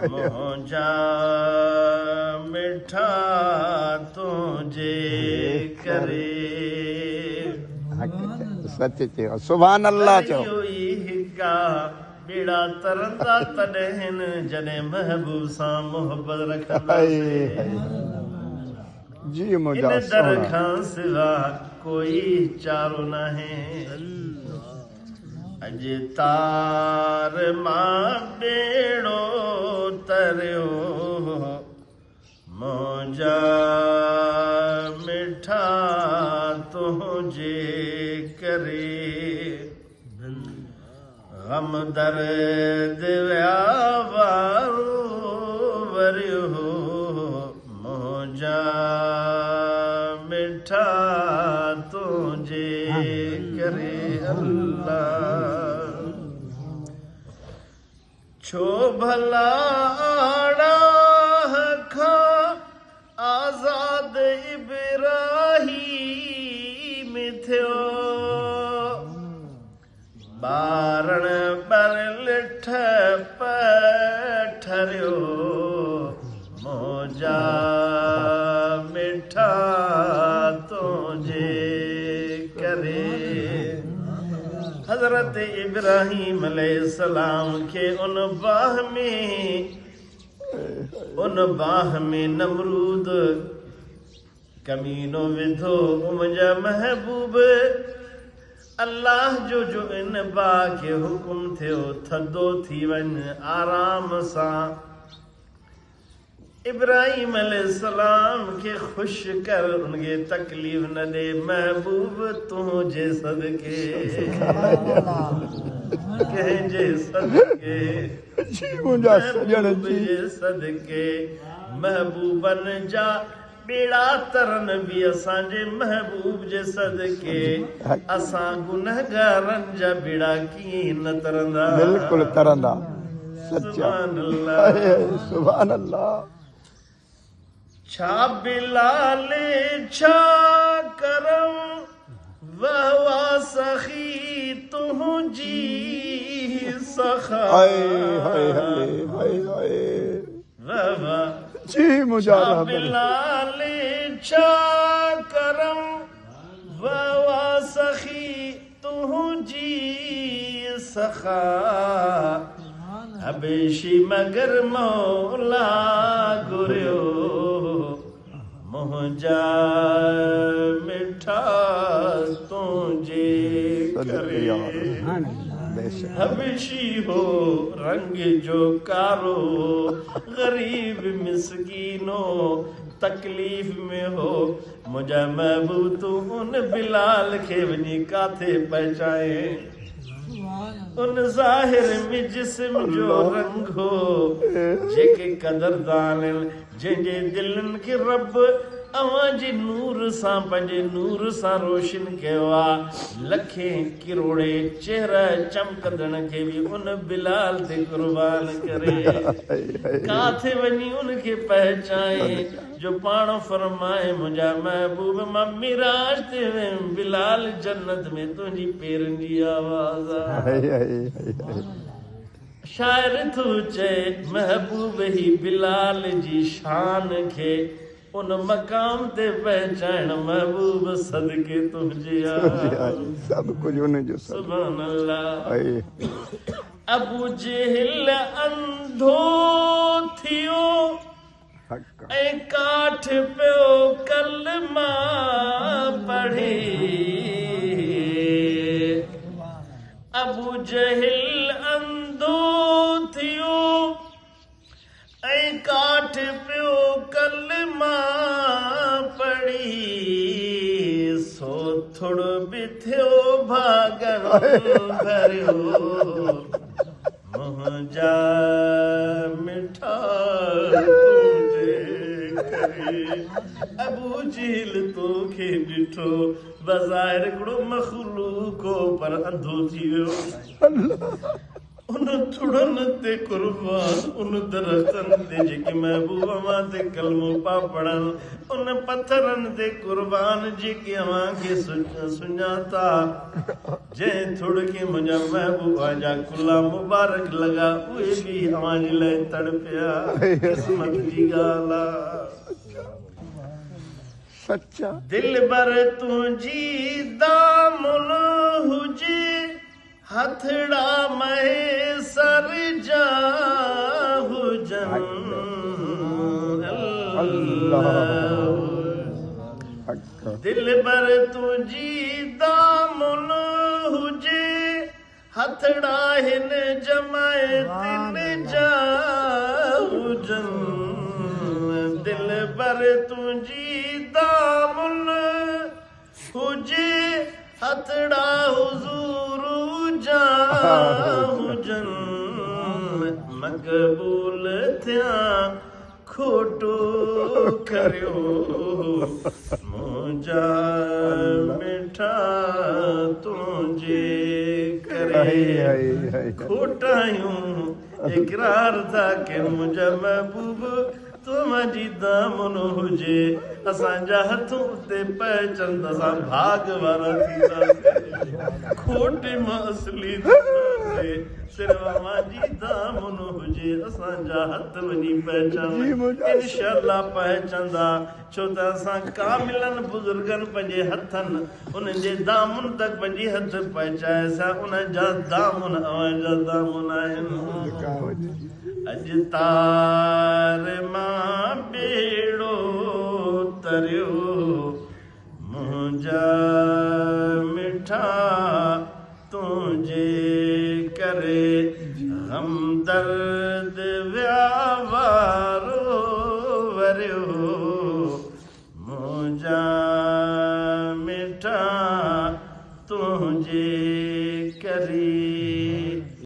मुंहिंजा मिठा तुंहिंजे करे सच चयो सुभान अल्लाह चओ बेड़ा तरंदा तॾहिं जॾहिं महबूब सां मोहबत रखंदासीं जी इन मुंहिंजा दर खां सिवा कोई चारो नाहे अॼु तार मां बेड़ो तरियो मुंहिंजा मिठा तुंहिंजे करे गम दर्द वारो वरियो मुंहिंजा मिठा तुंहिंजे करे अल्लाह छो भला खां आज़ाद इब्राहीम थियो ॿारण बर लिठ पठरियो मुंहिंजा मिठा तुंहिंजे करे हज़रत इब्राहीम अलैहिस्सलाम खे उन बाह में नमरूद कमीनो विधो मुंहिंजा महबूब अल्लाह जो इन बाह खे हुकुम थियो थधो थी वञ आराम सां इब्राहीम अलैहिस्सलाम खे खुश कर उनखे तकलीफ़ न दे महबूब तुंहिंजे सदके कंहिंजे सदके महबूब जे सदके महबूबन जा बेड़ा तरन भी असांजे महबूब जे सदके असां गुनहगारनि जा बेड़ा कीअं न तरंदा बिल्कुलु तरंदा सुभान अल्लाह सुभान अल्लाह छा बिलाल छा करम वहवा सखी तुंहिंजी सखा वहवा जी मुझा बिलाल छा करम वहवा सखी तुंहिंजी सखा अबेशी मगर मौला गुरियो मुंहिंजा मिठा तुंहिंजे करे हबशी हो रंग जो कारो गरीब मिसकीनो तकलीफ़ में हो मुंहिंजा महबूब तूं उन बिलाल खे वञी काथे पहुचाए उन ज़ाहिर में जिस्म जो रंग हो जेके कदरदान जंहिंजे दिलनि खे रब अवां जे नूर सां पंहिंजे नूर सां रोशन कयो आहे लखे किरोड़े चेहरा चमकदड़ खे बि उन बिलाल ते कुर्बान करे काथे वञी उनखे पहचाए जो पाण फरमाए मुंहिंजा महबूब मां मिराज ते वियमि बिलाल जन्नत में तुंहिंजी पेरनि जी आवाज़ आहे शाइर थो चए महबूब ही बिलाल जी शान खे उन मकाम ते पहचान महबूब सदके तुंहिंजे सब कुछ उन जो सुभान अल्लाह अबू जहल अंधो थियो ऐं काठ पियो कलमा पढ़े अबू जहल अंधो थियो ऐं काठ पियो कलमा पढ़ी सो थोड़ो बि थियो भागन भरियो मुंहिंजा मिठा तुंहिंजे करे अबू जहल तोखे ॾिठो बज़ाहिर हिकिड़ो मखलूक हो पर अंधो थी वियो उन थुड़न ते कुर्बान उन दरख्तन ते जेके महबूब अवां ते कलमो पा पढ़न उन पत्थरन ते कुर्बान जेके अवां खे सुञाता जंहिं थुड़ के मुंहिंजा महबूब जा कुल्ला मुबारक लॻा उहे बि अवां जे लाइ तड़पिया क़िस्मत जी ॻाल्हि आहे सच्चा दिल भर तुंहिंजी दामन हुजे हथड़ा मैसर जा हुजन दिल भर तुंहिंजी दामन हुजे हथड़ा हिन जमायतिन जा हुजन दिल भर तुंहिंजी दामन हुजे हथड़ा हुजूर जा हुजन मक़बूल थिया खोटो करियो मुंहिंजा मिठा तुंहिंजे करे खोटायूं इकरार था के मुंहिंजा महबूब तुंहिंजी दामन हुजे असांजा हथ उते पहुचनि त असां भाग वारा थींदासीं खोटे मां असली थींदासीं सिर्फ़ अवांजी दामन हुजे असांजा हथ वञी पहुचनि इंशाअल्लाह पहुचंदा छो त असां कामिलनि बुज़ुर्गनि पंहिंजे हथनि उन्हनि जे दामन तक पंहिंजी हथ पहुचाएसीं उन्हनि जा दामन अवांजा दामन आहिनि अज तार मां बेड़ो तरियो मुंहिंजा मिठा तुंहिंजे करे हमदर्द विया